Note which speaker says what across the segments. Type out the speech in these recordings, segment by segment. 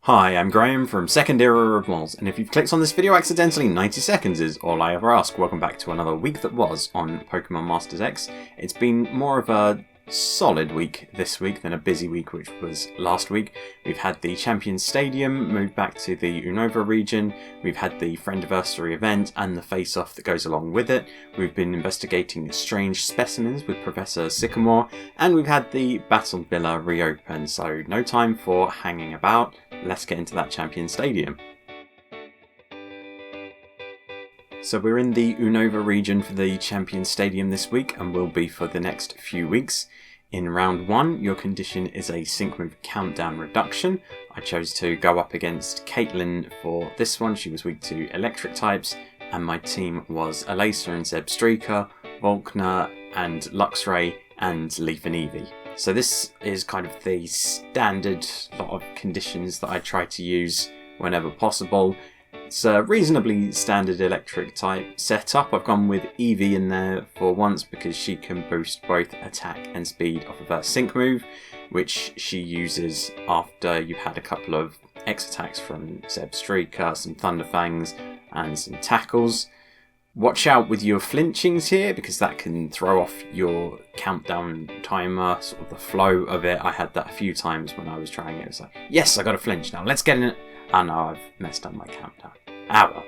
Speaker 1: Hi, I'm Graham from Second Era of Moles, and if you've clicked on this video accidentally, 90 seconds is all I ever ask. Welcome back to another week that was on Pokemon Masters X. It's been more of a solid week this week than a busy week, which was last week. We've had the Champions Stadium moved back to the Unova region, we've had the Friendiversary event and the face-off that goes along with it, we've been investigating strange specimens with Professor Sycamore, and we've had the Battle Villa reopen, so no time for hanging about. Let's get into that Champions Stadium. So we're in the Unova region for the Champions Stadium this week, and will be for the next few weeks. In round 1, your condition is a sync move countdown reduction. I chose to go up against Caitlin for this one. She was weak to electric types, and my team was Elesa and Zebstrika, Volkner and Luxray, and Leaf and Eevee. So this is kind of the standard lot of conditions that I try to use whenever possible. It's a reasonably standard electric type setup. I've gone with Eevee in there for once because she can boost both attack and speed off of her sync move, which she uses after you've had a couple of X attacks from Zebstrika, some Thunderfangs and some tackles. Watch out with your flinchings here, because that can throw off your countdown timer, sort of the flow of it. I had that a few times when I was trying it. It was like, yes, I got a flinch now, let's get in it. Oh no, I've messed up my countdown. Ah well.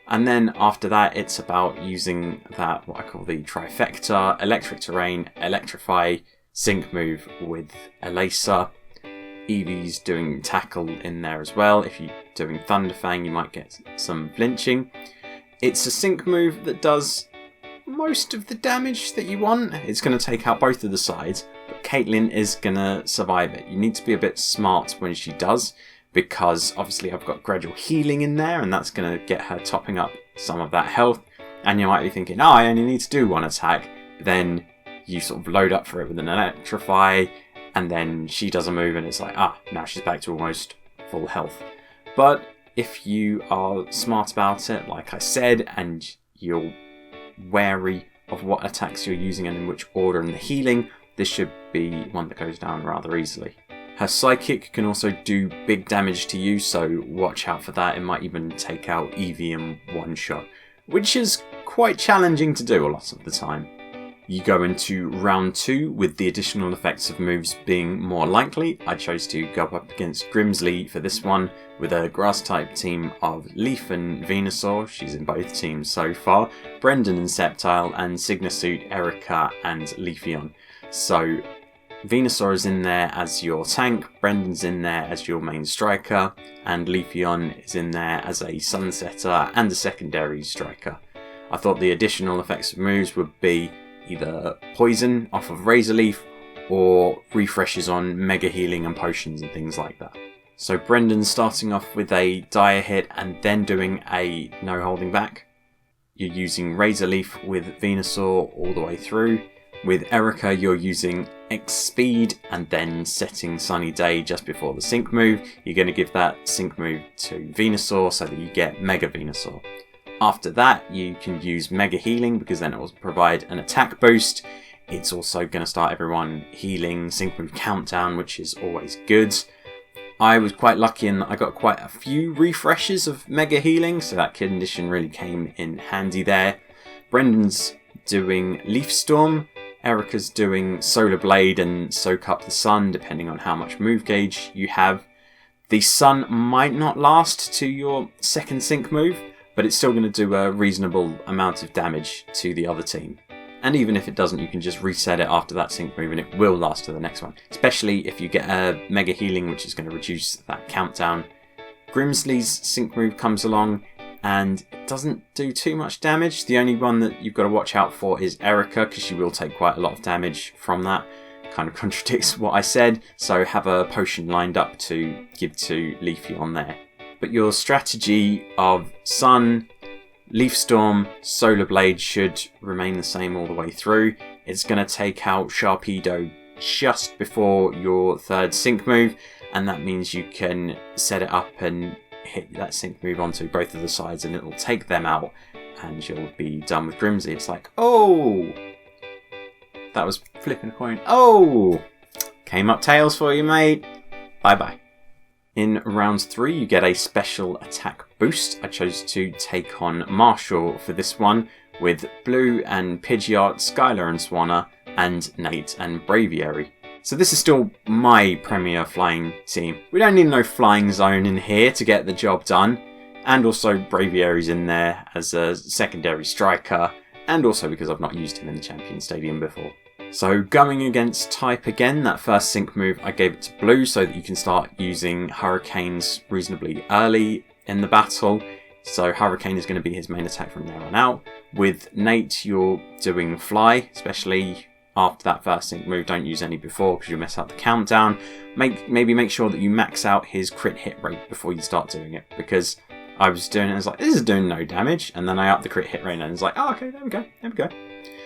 Speaker 1: And then after that, it's about using that, what I call the trifecta: Electric Terrain, Electrify, Sync Move with Elesa. Eevee's doing Tackle in there as well. If you're doing Thunderfang, you might get some flinching. It's a sync move that does most of the damage that you want. It's going to take out both of the sides, but Caitlin is going to survive it. You need to be a bit smart when she does, because obviously I've got gradual healing in there, and that's going to get her topping up some of that health. And you might be thinking, oh, I only need to do one attack. But then you sort of load up for it with an Electrify, and then she does a move, and it's like, now she's back to almost full health. But if you are smart about it, like I said, and you're wary of what attacks you're using and in which order and the healing, this should be one that goes down rather easily. Her Psychic can also do big damage to you, so watch out for that. It might even take out Eevee in one shot, which is quite challenging to do a lot of the time. You go into round 2 with the additional effects of moves being more likely. I chose to go up against Grimsley for this one with a grass type team of Leaf and Venusaur. She's in both teams so far. Brendan and Sceptile, and Cygnasuit, Erica and Leafeon. So Venusaur is in there as your tank, Brendan's in there as your main striker, and Leafeon is in there as a sunsetter and a secondary striker. I thought the additional effects of moves would be either poison off of Razor Leaf or refreshes on Mega Healing and potions and things like that. So Brendan's starting off with a Dire Hit and then doing a no holding back. You're using Razor Leaf with Venusaur all the way through. With Erica, you're using X Speed and then setting Sunny Day just before the sync move. You're going to give that sync move to Venusaur so that you get Mega Venusaur. After that, you can use Mega Healing, because then it will provide an attack boost. It's also going to start everyone healing, sync move countdown, which is always good. I was quite lucky in that I got quite a few refreshes of Mega Healing, so that condition really came in handy there. Brendan's doing Leaf Storm, Erica's doing Solar Blade and Soak Up the Sun, depending on how much move gauge you have. The Sun might not last to your second sync move, but it's still going to do a reasonable amount of damage to the other team. And even if it doesn't, you can just reset it after that sync move and it will last to the next one. Especially if you get a Mega Healing, which is going to reduce that countdown. Grimsley's sync move comes along and it doesn't do too much damage. The only one that you've got to watch out for is Erica, because she will take quite a lot of damage from that. Kind of contradicts what I said, so have a potion lined up to give to Leafeon there. But your strategy of Sun, Leaf Storm, Solar Blade should remain the same all the way through. It's going to take out Sharpedo just before your third sync move, and that means you can set it up and hit that sync move onto both of the sides and it will take them out and you'll be done with Grimsley. It's like, oh, that was flipping a coin. Oh, came up tails for you, mate. Bye bye. In round 3 you get a special attack boost. I chose to take on Marshal for this one, with Blue and Pidgeot, Skylar and Swanna, and Nate and Braviary. So this is still my premier flying team. We don't need no flying zone in here to get the job done. And also Braviary's in there as a secondary striker, and also because I've not used him in the Champion Stadium before. So going against type again, that first sync move I gave it to Blue so that you can start using Hurricanes reasonably early in the battle. So Hurricane is going to be his main attack from there on out. With Nate you're doing Fly, especially after that first sync move. Don't use any before because you'll mess up the countdown. Maybe make sure that you max out his crit hit rate before you start doing it, because I was doing it and I was like, this is doing no damage, and then I upped the crit hit rate and it's like, oh okay, there we go.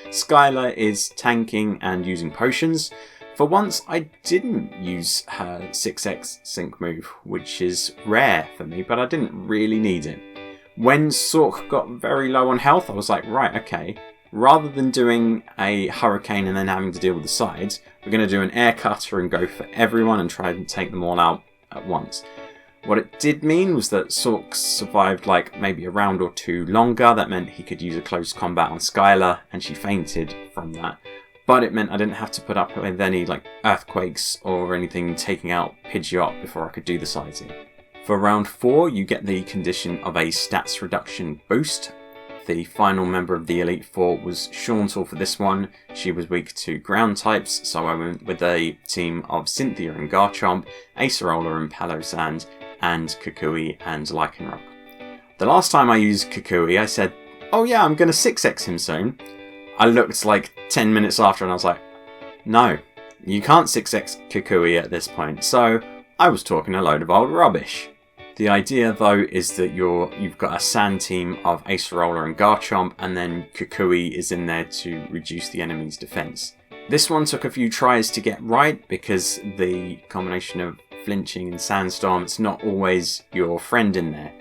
Speaker 1: Skylar is tanking and using potions. For once, I didn't use her 6x sync move, which is rare for me, but I didn't really need it. When Sork got very low on health, I was like, right, okay, rather than doing a Hurricane and then having to deal with the sides, we're going to do an Air Cutter and go for everyone and try and take them all out at once. What it did mean was that Sork survived like maybe a round or two longer. That meant he could use a close combat on Skylar, and she fainted from that. But it meant I didn't have to put up with any like earthquakes or anything taking out Pidgeot before I could do the sizing. For round 4, you get the condition of a stats reduction boost. The final member of the Elite Four was Shauntal for this one. She was weak to ground types, so I went with a team of Cynthia and Garchomp, Acerola and Palossand, and Kukui and Lycanroc. The last time I used Kukui, I said, oh yeah, I'm going to 6x him soon. I looked like 10 minutes after and I was like, no, you can't 6x Kukui at this point. So I was talking a load of old rubbish. The idea though is that you've got a sand team of Acerola and Garchomp, and then Kukui is in there to reduce the enemy's defense. This one took a few tries to get right because the combination of flinching and sandstorm, it's not always your friend in there.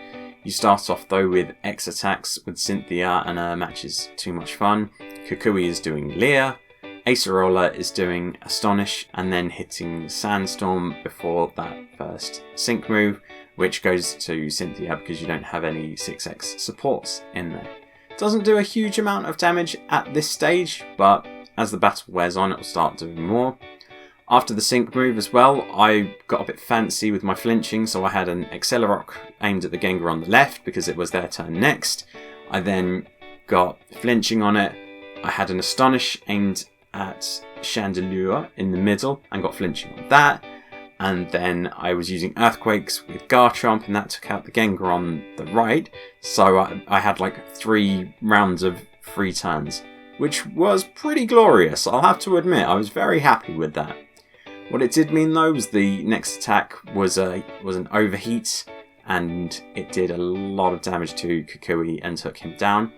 Speaker 1: You start off though with X attacks with Cynthia, and her match is too much fun. Kukui is doing Leer, Acerola is doing Astonish, and then hitting Sandstorm before that first sync move, which goes to Cynthia because you don't have any 6x supports in there. It doesn't do a huge amount of damage at this stage, but as the battle wears on it will start doing more. After the sync move as well, I got a bit fancy with my flinching, so I had an Accelerock aimed at the Gengar on the left because it was their turn next. I then got flinching on it. I had an Astonish aimed at Chandelure in the middle and got flinching on that. And then I was using Earthquakes with Garchomp, and that took out the Gengar on the right. So I had like 3 rounds of free turns, which was pretty glorious. I'll have to admit, I was very happy with that. What it did mean though was the next attack was an overheat, and it did a lot of damage to Kukui and took him down.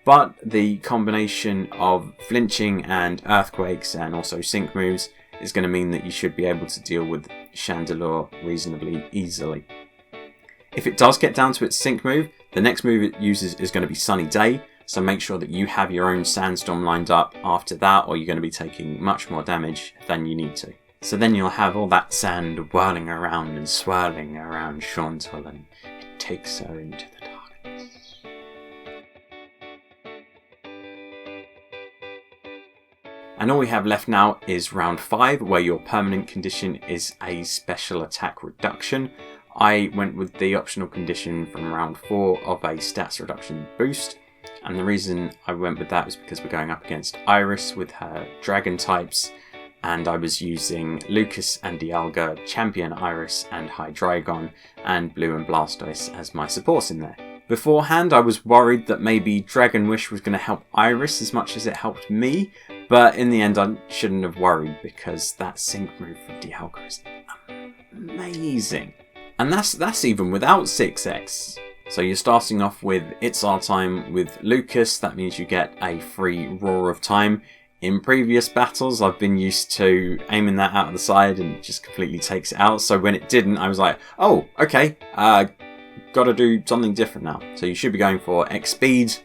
Speaker 1: But the combination of flinching and earthquakes and also sync moves is going to mean that you should be able to deal with Chandelure reasonably easily. If it does get down to its sync move, the next move it uses is going to be Sunny Day, so make sure that you have your own Sandstorm lined up after that, or you're going to be taking much more damage than you need to. So then you'll have all that sand whirling around and swirling around Shauntal, and it takes her into the darkness. And all we have left now is round 5, where your permanent condition is a special attack reduction. I went with the optional condition from round 4 of a stats reduction boost. And the reason I went with that was because we're going up against Iris with her dragon types, and I was using Lucas and Dialga, Champion Iris and Hydreigon, and Blue and Blastoise as my supports in there. Beforehand I was worried that maybe Dragon Wish was going to help Iris as much as it helped me, but in the end I shouldn't have worried because that sync move for Dialga is amazing. And that's even without 6x. So you're starting off with It's Our Time with Lucas. That means you get a free Roar of Time. In previous battles, I've been used to aiming that out of the side and it just completely takes it out. So when it didn't, I was like, oh, okay, gotta do something different now. So you should be going for X Speed.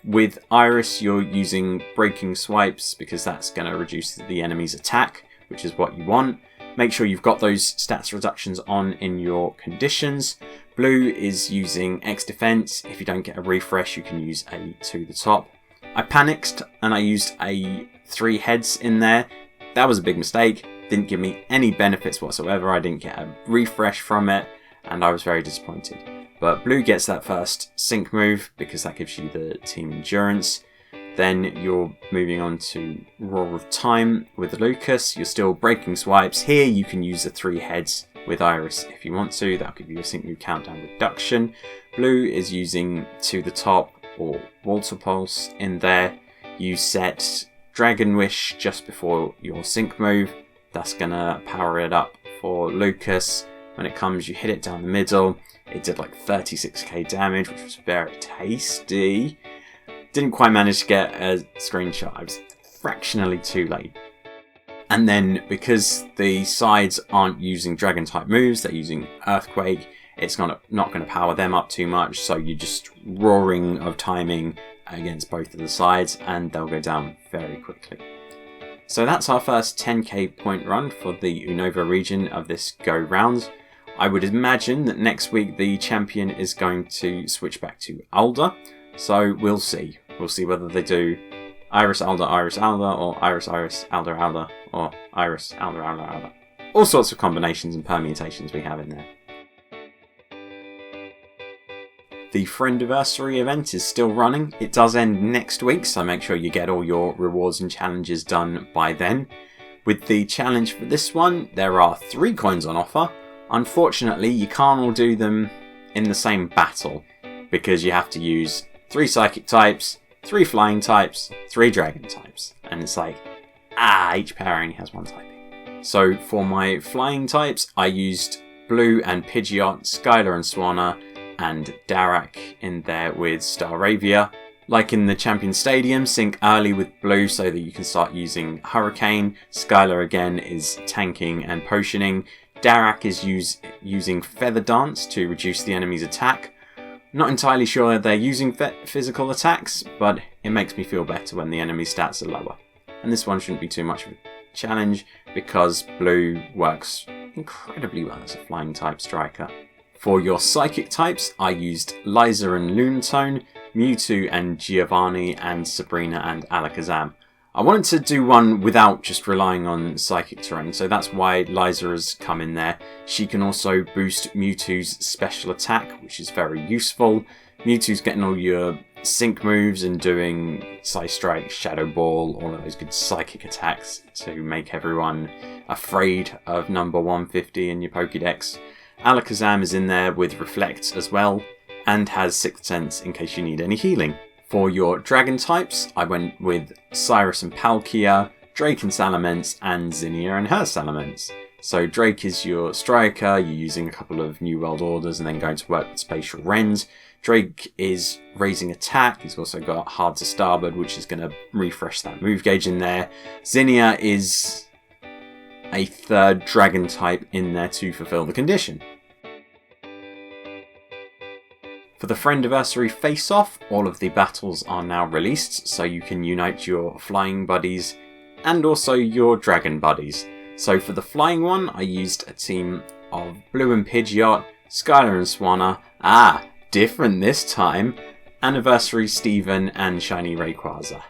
Speaker 1: With Iris, you're using Breaking Swipes because that's going to reduce the enemy's attack, which is what you want. Make sure you've got those stats reductions on in your conditions. Blue is using X defense. If you don't get a refresh, you can use a to the top. I panicked and I used a 3 heads in there. That was a big mistake. Didn't give me any benefits whatsoever. I didn't get a refresh from it and I was very disappointed. But blue gets that first sync move because that gives you the team endurance. Then you're moving on to Roar of Time with Lucas. You're still breaking swipes. Here you can use the 3 heads with Iris if you want to. That'll give you a sync move countdown reduction. Blue is using to the top or Water Pulse in there. You set Dragon Wish just before your sync move. That's gonna power it up for Lucas. When it comes, you hit it down the middle. It did like 36k damage, which was very tasty. Didn't quite manage to get a screenshot. I was fractionally too late. And then because the sides aren't using dragon type moves, they're using Earthquake, it's not going to power them up too much. So you're just roaring of timing against both of the sides and they'll go down very quickly. So that's our first 10k point run for the Unova region of this go round. I would imagine that next week the champion is going to switch back to Alder. So we'll see. We'll see whether they do Iris, Alder, or Iris, Alder, or Iris, Alder. All sorts of combinations and permutations we have in there. The Friendiversary event is still running. It does end next week, so make sure you get all your rewards and challenges done by then. With the challenge for this one, there are 3 coins on offer. Unfortunately, you can't all do them in the same battle, because you have to use 3 psychic types, 3 flying types, 3 dragon types. And it's like, each pair only has 1 typing. So for my flying types, I used Blue and Pidgeot, Skylar and Swanna, and Darak in there with Staravia. Like in the Champion Stadium, sync early with Blue so that you can start using Hurricane. Skylar again is tanking and potioning. Darak is using Feather Dance to reduce the enemy's attack. Not entirely sure they're using physical attacks, but it makes me feel better when the enemy stats are lower. And this one shouldn't be too much of a challenge because Blue works incredibly well as a flying type striker. For your psychic types, I used Liza and Lunatone, Mewtwo and Giovanni, and Sabrina and Alakazam. I wanted to do one without just relying on psychic terrain, so that's why Liza has come in there. She can also boost Mewtwo's special attack, which is very useful. Mewtwo's getting all your sync moves and doing Psy Strike, Shadow Ball, all of those good psychic attacks to make everyone afraid of number 150 in your Pokédex. Alakazam is in there with Reflect as well, and has Sixth Sense in case you need any healing. For your dragon types, I went with Cyrus and Palkia, Drake and Salamence, and Zinnia and her Salamence. So Drake is your striker, you're using a couple of New World Orders and then going to work with Spatial Rend. Drake is raising attack, he's also got Hard to Starboard, which is going to refresh that move gauge in there. Zinnia is a 3rd dragon type in there to fulfill the condition. For the Friendiversary face-off, all of the battles are now released, so you can unite your flying buddies and also your dragon buddies. So for the flying one, I used a team of Blue and Pidgeot, Skylar and Swanna, different this time, Anniversary Steven and Shiny Rayquaza.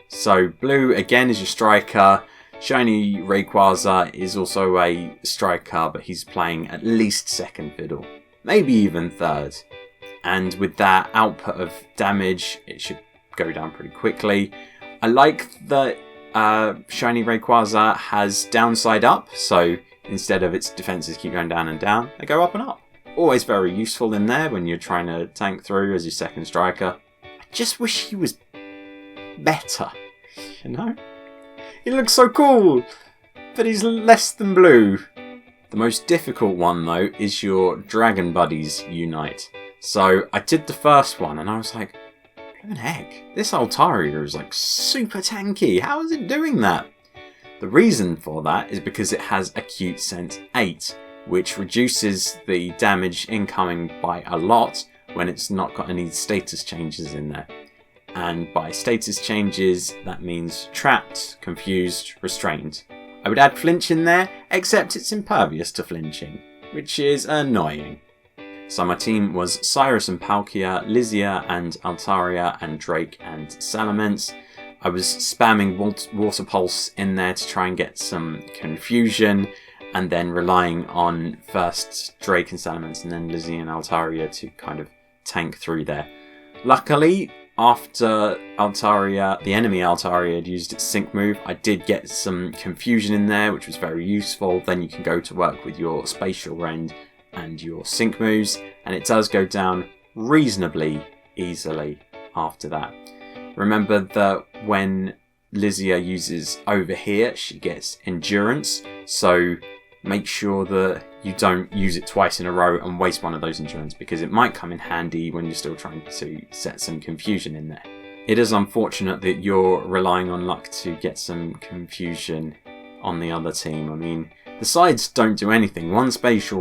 Speaker 1: So Blue again is your striker, Shiny Rayquaza is also a striker, but he's playing at least 2nd fiddle, maybe even 3rd. And with that output of damage, it should go down pretty quickly. I like that Shiny Rayquaza has downside up, so instead of its defenses keep going down and down, they go up and up. Always very useful in there when you're trying to tank through as your 2nd striker. I just wish he was better, you know? He looks so cool, but he's less than Blue. The most difficult one though is your Dragon Buddies unite. So I did the first one and I was like, what the heck? This Altaria is like super tanky. How is it doing that? The reason for that is because it has Acute Sense 8, which reduces the damage incoming by a lot when it's not got any status changes in there. And by status changes, that means trapped, confused, restrained. I I would add flinch in there, except it's impervious to flinching, which is annoying. So my team was Cyrus and Palkia, Lysia and Altaria, and Drake and Salamence. I was spamming Water Pulse in there to try and get some confusion, and then relying on first Drake and Salamence and then Lysia and Altaria to kind of tank through there. Luckily, after the enemy Altaria had used its sync move, I did get some confusion in there, which was very useful. Then you can go to work with your Spatial Rend and your sync moves, and it does go down reasonably easily after that. Remember that when Lysia uses over here, she gets endurance, so make sure that you don't use it twice in a row and waste one of those endurance, because it might come in handy when you're still trying to set some confusion in there. It is unfortunate that you're relying on luck to get some confusion on the other team. I mean, the sides don't do anything. One sync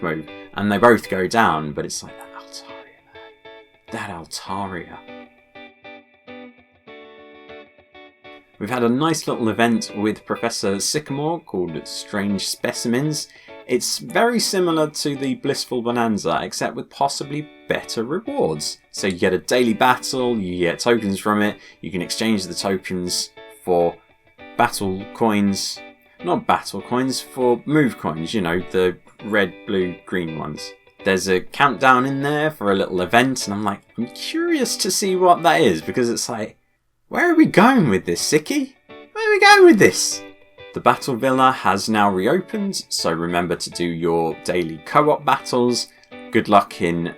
Speaker 1: move, and they both go down, but it's like that Altaria, man. That Altaria. We've had a nice little event with Professor Sycamore called Strange Specimens. It's very similar to the Blissful Bonanza, except with possibly better rewards. So you get a daily battle, you get tokens from it, you can exchange the tokens for battle coins. Not battle coins, for move coins, you know, the red, blue, green ones. There's a countdown in there for a little event, and I'm like, I'm curious to see what that is, because it's like, where are we going with this, Syccie? Where are we going with this? The Battle Villa has now reopened, so remember to do your daily co-op battles. Good luck in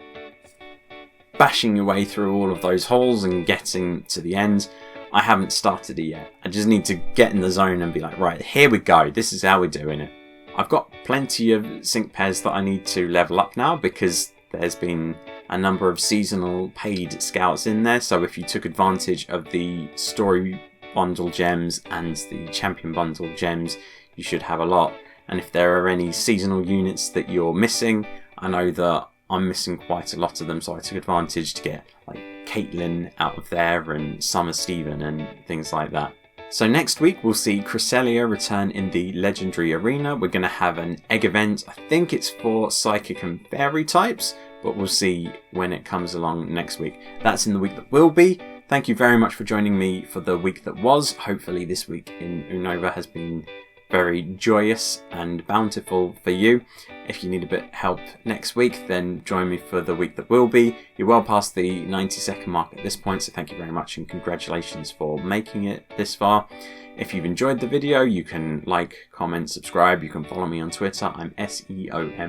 Speaker 1: bashing your way through all of those holes and getting to the end. I haven't started it yet. I just need to get in the zone and be like, right, here we go. This is how we're doing it. I've got plenty of sync pairs that I need to level up now, because there's been a number of seasonal paid scouts in there. So if you took advantage of the story bundle gems and the champion bundle gems, you should have a lot. And if there are any seasonal units that you're missing, I know that I'm missing quite a lot of them, so I took advantage to get like Caitlyn out of there and Summer Steven and things like that. So next week we'll see Cresselia return in the Legendary Arena. We're going to have an egg event. I think it's for Psychic and Fairy types, but we'll see when it comes along next week. That's in the week that will be. Thank you very much for joining me for the week that was. Hopefully this week in Unova has been very joyous and bountiful for you. If you need a bit of help next week, then join me for the week that will be. You're well past the 90-second mark at this point, so thank you very much and congratulations for making it this far. If you've enjoyed the video, you can like, comment, subscribe. You can follow me on Twitter. I'm SEOM_YT.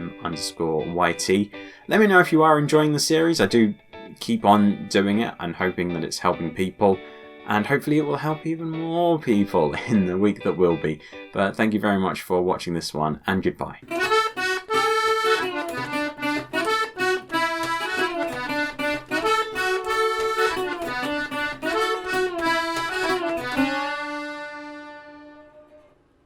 Speaker 1: Let me know if you are enjoying the series. I do keep on doing it and hoping that it's helping people. And hopefully it will help even more people in the week that will be. But thank you very much for watching this one, and goodbye.